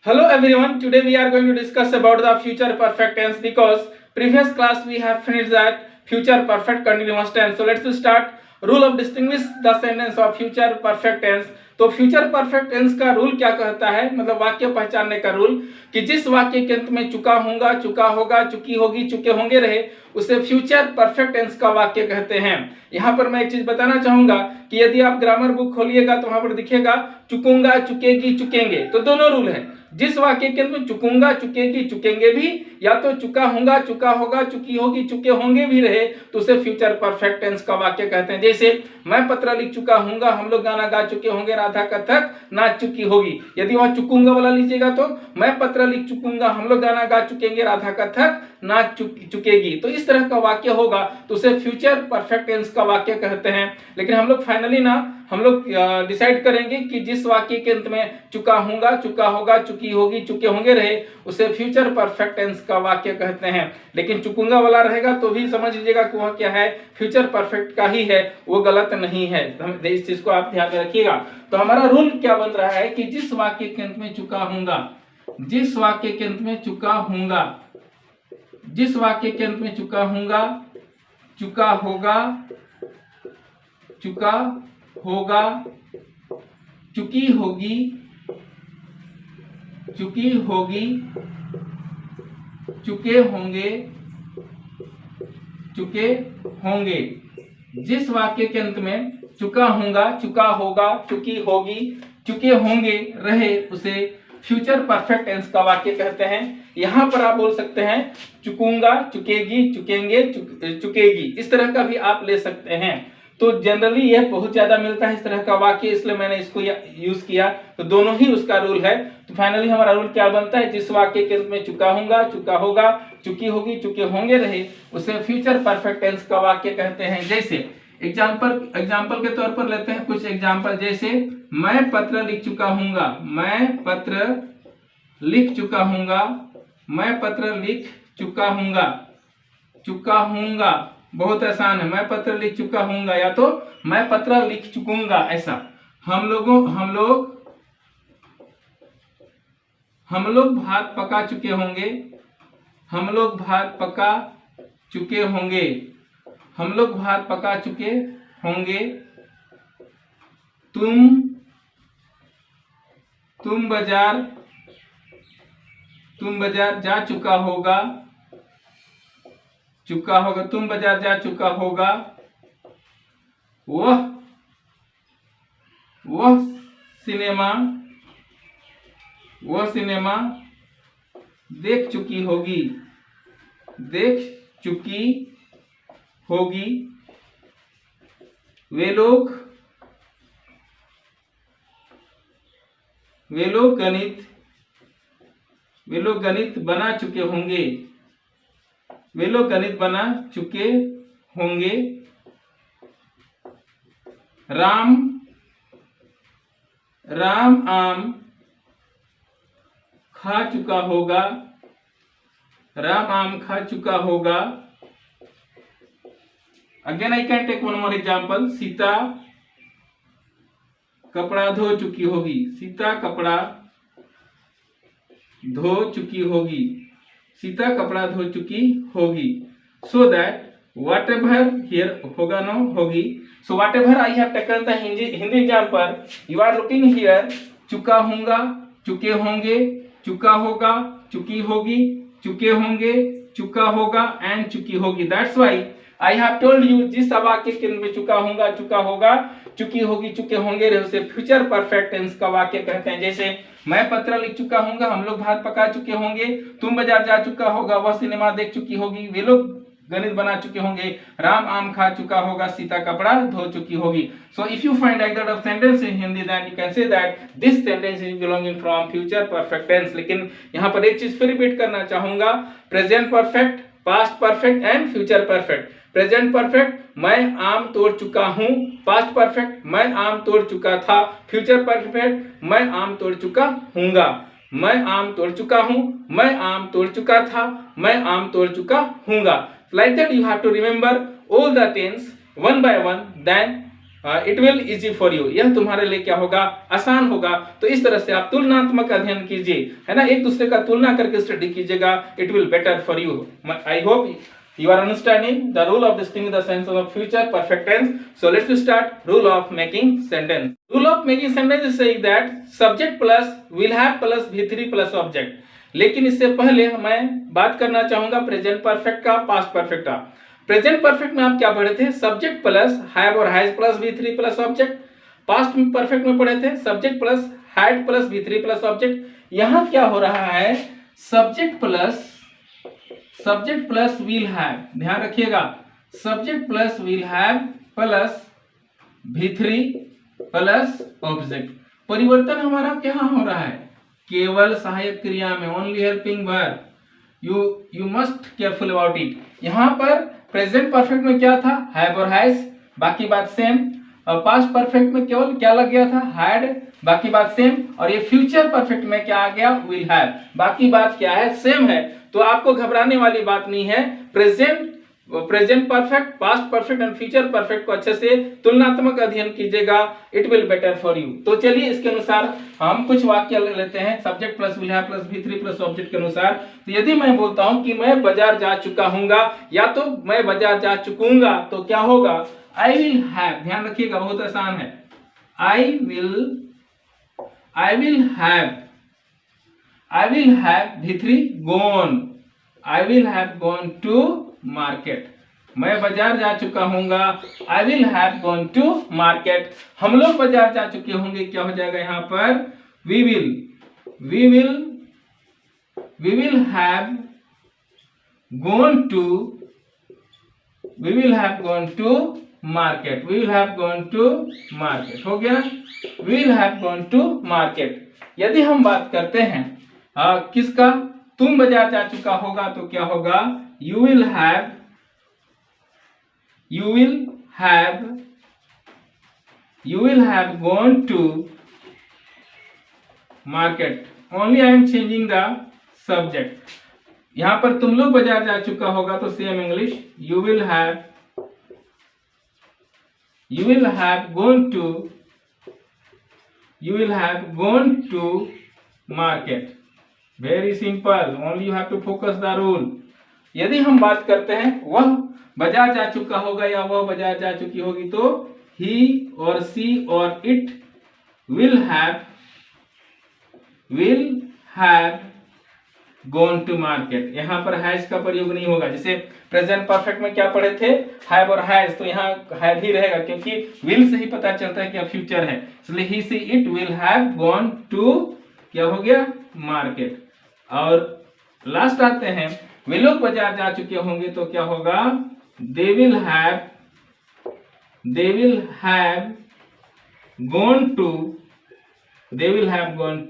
Hello everyone, today we are going to discuss about the future perfect tense because previous class we have finished that future perfect continuous tense. So let's start. Rule of distinguish the sentence of future perfect tense. तो future perfect tense का rule क्या कहता है, मतलब वाक्य पहचानने का rule, कि जिस वाक्य के अंत में चुका होगा, चुका होगा, चुकी होगी, चुके होंगे रहे उसे फ्यूचर परफेक्ट टेंस का वाक्य कहते हैं। यहाँ पर मैं एक चीज बताना चाहूंगा कि यदि आप ग्रामर बुक खोलिएगा तो वहां पर दिखेगा चुकूंगा, चुकेगी, चुकेंगे। तो दोनों रूल है। जिस वाक्य के अंत में चुकूंगा, चुकेगी, चुकेंगे भी, या तो चुका होगा, चुका होगा, चुकी होगी, चुके होंगे भी रहे तो उसे फ्यूचर परफेक्ट टेंस का वाक्य कहते हैं। जैसे मैं पत्र लिख चुका हूंगा, हम लोग गाना गा चुके होंगे, राधा कथक नाच चुकी होगी। यदि वहां चुकूंगा वाला लीजिएगा तो मैं पत्र लिख चुकूंगा, हम लोग गाना गा चुकेंगे, राधा कथक नाच चुकेगी। तो इस तरह का वाक्य होगा तो उसे फ्यूचर परफेक्ट टेंस का वाक्य कहते हैं। लेकिन हम लोग फाइनली हम लोग डिसाइड करेंगे कि जिस वाक्य के अंत में चुका हूंगा, चुका होगा, चुकी होगी, चुके होंगे रहे उसे फ्यूचर परफेक्ट टेंस का वाक्य कहते हैं। लेकिन चुकूंगा वाला रहेगा तो भी समझ लीजिएगा कि वह क्या है, फ्यूचर परफेक्ट का ही है, वो गलत नहीं है। इस चीज को आप ध्यान में रखिएगा। तो हमारा रूल क्या बन रहा है कि जिस वाक्य के अंत में चुका हूंगा, जिस वाक्य के अंत में चुका हूंगा, जिस वाक्य के अंत में चुका हूंगा, चुका होगा, चुका होगा, चुकी होगी, चुकी होगी, चुके होंगे, चुके होंगे। जिस वाक्य के अंत में चुका हूंगा, चुका होगा, चुकी होगी, चुके होंगे रहे उसे फ्यूचर परफेक्ट टेंस का वाक्य कहते हैं। यहां पर आप बोल सकते हैं चुकूंगा, चुकेगी, चुकेंगे, चुकेगी, इस तरह का भी आप ले सकते हैं। तो जनरली यह बहुत ज्यादा मिलता है इस तरह का वाक्य, इसलिए मैंने इसको यूज किया। तो दोनों ही उसका रूल है। तो फाइनली हमारा रूल क्या बनता है, जिस वाक्य के अंत में चुका हूंगा, चुका होगा, चुकी होगी, चुके होंगे रहे उसे फ्यूचर परफेक्ट टेंस का वाक्य कहते हैं। जैसे एग्जाम्पल के तौर पर लेते हैं कुछ एग्जाम्पल। जैसे मैं पत्र लिख चुका हूंगा, मैं पत्र लिख चुका हूंगा, मैं पत्र लिख चुका हूंगा, चुका हूंगा बहुत आसान है। मैं पत्र लिख चुका हूंगा या तो मैं पत्र लिख चुकूंगा, ऐसा। हम लोग भात पका चुके होंगे, हम लोग भात पका चुके होंगे, हम लोग भात पका चुके होंगे। तुम बाजार जा चुका होगा, चुका होगा, तुम बाजार जा चुका होगा। वह सिनेमा देख चुकी होगी, देख चुकी होगी। वे लोग गणित बना चुके होंगे, वे लोग गणित बना चुके होंगे। राम आम खा चुका होगा, राम आम खा चुका होगा। Again I can take one more example. Sita कपड़ा धो चुकी होगी, सीता कपड़ा धो चुकी होगी, सीता कपड़ा धो चुकी होगी। सो दैट whatever here होगा नो होगी। So whatever I have taken the Hindi example, you are looking here चुका होगा, चुके होंगे, चुका होगा, चुकी होगी, चुके होंगे, चुका होगा एंड चुकी होगी। That's why I have told you जिस वाक्य के अंत में चुका होगा, चुका होगा, चुकी होगी, चुके होंगे रहे उसे फ्यूचर परफेक्ट टेंस का वाक्य कहते हैं। जैसे मैं पत्र लिख चुका हूंगा, हम लोग भात पका चुके होंगे, तुम बाजार जा चुका होगा, वह सिनेमा देख चुकी होगी, वे लोग गणित बना चुके होंगे, राम आम खा चुका होगा, सीता कपड़ा धो चुकी होगी। So if you find either of sentence in Hindi, then you can say that this sentence is belonging from future perfect tense। लेकिन यहाँ पर एक चीज फिर रिपीट करना चाहूंगा, present perfect, past perfect and future perfect. Present perfect मैं आम तोड़ चुका हूं, पास्ट परफेक्ट मैं आम तोड़ चुका था, फ्यूचर परफेक्ट मैं आम तोड़ चुका हूंगा, मैं आम तोड़ चुका हूं, मैं आम तोड़ चुका था, मैं आम तोड़ चुका हूंगा। Like that you have to remember all the tense one by one, then it will easy for you, यह तुम्हारे लिए क्या होगा, आसान होगा। तो इस तरह से आप तुलनात्मक अध्ययन कीजिए, है ना, एक दूसरे का तुलना करके स्टडी कीजिएगा, it will better for you. I hope you are understanding the rule of distinguishing the sentences of future perfect tense. So let's start rule of making sentence. Rule of making sentence is saying that subject plus will have plus V3 plus object. लेकिन इससे पहले मैं बात करना चाहूंगा present perfect का, past perfect का। Present perfect में आप क्या पढ़े थे, सब्जेक्ट प्लस हैव और has plus V3 plus object. Past perfect में पढ़े थे subject plus had plus V3 plus object. यहां क्या हो रहा है, सब्जेक्ट प्लस विल हैव, ध्यान रखिएगा, subject plus will have plus V3 plus object. परिवर्तन हमारा क्या हो रहा है, केवल सहायक क्रिया में, only helping verb, you must careful about it. यहां पर प्रेजेंट परफेक्ट में क्या था, हैव और हैज, बाकी बात सेम। और पास्ट परफेक्ट में केवल क्या लग गया था, हैड, बाकी बात सेम। और ये फ्यूचर परफेक्ट में क्या आ गया, विल हैव, बाकी बात क्या है, सेम है। तो आपको घबराने वाली बात नहीं है। Present perfect, past perfect and future perfect को अच्छे से तुलनात्मक अध्ययन कीजिएगा, it will better for you. तो चलिए इसके अनुसार हम कुछ वाक्य लेते हैं, subject plus will have plus V3 plus object के अनुसार। तो यदि मैं बोलता हूं कि मैं बाजार जा चुका हूंगा या तो मैं बाजार जा चुकूंगा, तो क्या होगा, आई विल हैव, ध्यान रखिएगा बहुत आसान है, I will have V3 gone, I will have gone to market। मैं बाजार जा चुका हूंगा, I will have gone to market। हम लोग बाजार जा चुके होंगे, क्या हो जाएगा यहाँ पर, we will have gone to market, we will have gone to market, हो गया, we will have gone to market। यदि हम बात करते हैं किसका, तुम बाजार जा चुका होगा, तो क्या होगा, you will have gone to market, only I am changing the subject। यहां पर तुम लोग बाजार जा चुका होगा, तो same English, you will have gone to market। Very simple, only you have to focus the rule. यदि हम बात करते हैं वह बाजार जा चुका होगा या वह बाजार जा चुकी होगी, तो ही और सी और it will have gone to market. यहाँ पर हैज का प्रयोग नहीं होगा। जैसे प्रेजेंट परफेक्ट में क्या पढ़े थे, हैव और हैज, तो यहाँ हैव ही रहेगा क्योंकि विल से ही पता चलता है कि अब फ्यूचर है, इसलिए he she it will have gone to, क्या हो गया, मार्केट। और लास्ट आते हैं, वे लोग बाजार जा चुके होंगे, तो क्या होगा, they will have gone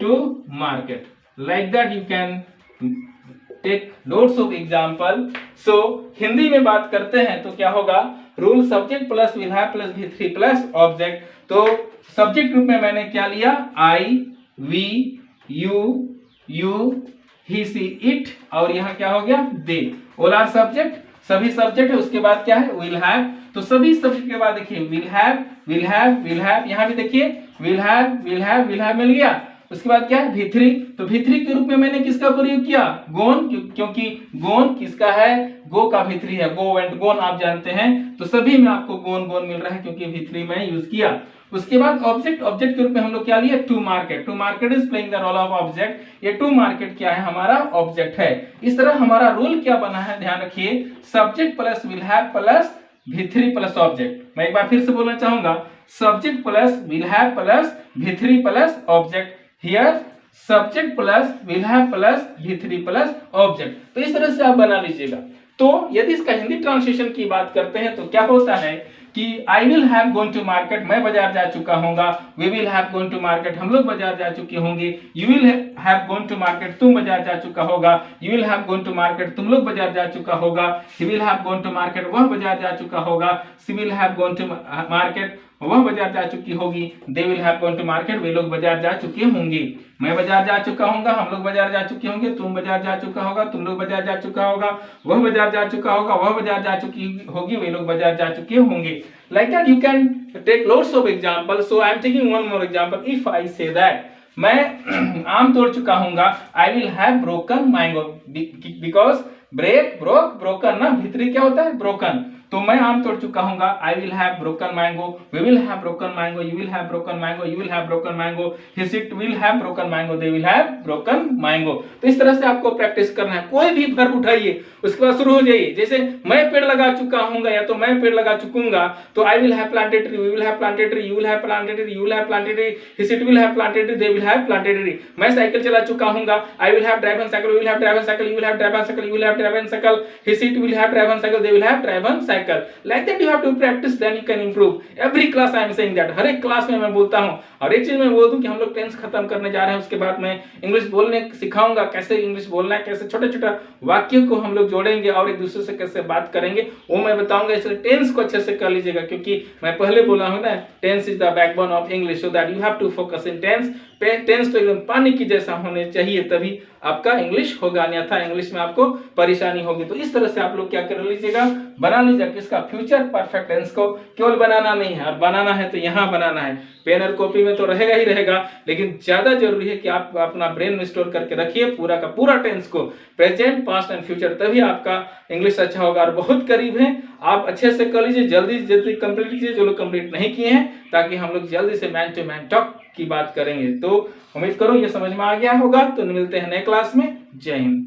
to market. Like that you can take loads of example. So Hindi में बात करते हैं तो क्या होगा, rule subject plus will have plus V3 plus object. तो सब्जेक्ट ग्रुप में मैंने क्या लिया, I, we, you, he, she, it, और यहाँ क्या हो गया, दे। ऑल आर सब्जेक्ट, सभी सब्जेक्ट है। उसके बाद क्या है, विल हैव। तो सभी सब्जेक्ट के बाद देखिए विल हैव, यहाँ भी देखिए विल हैव मिल गया। उसके बाद क्या है, V3। तो V3 के रूप में मैंने किसका प्रयोग किया, गोन, क्योंकि गोन किसका है, गो का V3 है, गो एंड गोन आप जानते हैं। तो सभी में आपको गोन मिल रहा है क्योंकि V3 में यूज किया। उसके बाद ऑब्जेक्ट के रूप में हम लोग क्या लिए, to market is playing the role of object. ये टू मार्केट क्या है, हमारा ऑब्जेक्ट है। इस तरह हमारा रूल क्या बना है, ध्यान रखिए, subject plus will have plus V3 plus object. मैं एक बार फिर से बोलना चाहूंगा, subject plus will have plus V3 plus object. Here subject plus will have plus V3 plus object. तो इस तरह से आप बना लीजिएगा। तो यदि इसका हिंदी ट्रांसलेशन की बात करते हैं तो क्या होता है कि I will have gone to market, मैं बाजार जा चुका होगा, we will have gone to market, हम लोग बाजार जा चुके होंगे, you will have gone to market, तुम बाजार जा चुका होगा, you will have gone to market, तुम लोग बाजार जा चुका होगा, he will have gone to market, वह बाजार जा चुका होगा, she will have gone to market, वह बाजार जा चुकी होगी, they will have gone to market, वे लोग बाजार जा चुके होंगे। मैं बाजार जा चुका हूँगा, हम लोग बाजार जा चुके होंगे, तुम बाजार जा चुका होगा, तुम लोग बाजार जा चुका होगा, वह बाजार जा चुका होगा, वह बाजार जा चुकी होगी, वे लोग बाजार जा चुके होंगे। Like that you can take lots of examples. So I am taking one more example. If I say that मैं आम तोड़ चुका हूँगा, I will have broken mango because break, broke, broken ना भीतरी क्या होता है broken, तो मैं आम तोड़ चुका हूँगा, I will have broken mango, we will have broken mango, you will have broken mango, you will have broken mango, his it will have broken mango, they will have broken mango। तो इस तरह से आपको practice करना है। कोई भी verb उठाइए, उसके बाद शुरू हो जाइए। जैसे मैं पेड़ लगा चुका हूँगा या तो मैं पेड़ लगा चुकूंगा, तो I will have planted tree, we will have planted tree, you will have planted tree, you will have planted tree, his it will have planted tree, they will have planted tree। मैं cycle चला चुका हूँगा, I will have driven cycle, we will have driven cycle, you will have driven cycle, you will have driven cycle, his it will have driven cycle, they will have driven cycle। Like that you have to practice, then you can improve। Every class I am saying that, हर एक class में मैं बोलता हूँ, हर एक चीज में बोल दूं कि हम लोग टेंस खत्म करने जा रहे हैं, उसके बाद मैं इंग्लिश बोलने सिखाऊंगा, कैसे इंग्लिश बोलना है, कैसे छोटे छोटे वाक्यों को हम लोग जोड़ेंगे और एक दूसरे से कैसे बात करेंगे, वो मैं बताऊंगा। इसलिए टेंस को अच्छे से कर लीजिएगा, क्योंकि मैं पहले बोला हूँ ना, tense is the backbone of English, so that you have to focus in tense. Tense तो एकदम पानी की जैसा होने चाहिए, तभी आपका इंग्लिश होगा, अन्यथा इंग्लिश में आपको परेशानी होगी। तो इस तरह से आप लोग क्या कर लीजिएगा, बना लीजिएगा किसका, फ्यूचर परफेक्ट टेंस को। केवल बनाना नहीं है, और बनाना है तो यहाँ बनाना है, पेन और कॉपी में तो रहेगा ही रहेगा, लेकिन ज्यादा जरूरी है कि आप अपना ब्रेन में स्टोर करके रखिए पूरा का पूरा टेंस को, प्रेजेंट, पास्ट एंड फ्यूचर, तभी आपका इंग्लिश अच्छा होगा। और बहुत करीब है, आप अच्छे से कर लीजिए, जल्दी जल्दी कंप्लीट कीजिए जो लोग कंप्लीट नहीं किए हैं, ताकि हम लोग जल्दी से मैन टू मैन टॉक की बात करेंगे। तो उम्मीद करो ये समझ में आ गया होगा। तो मिलते हैं नए क्लास में। जय हिंद।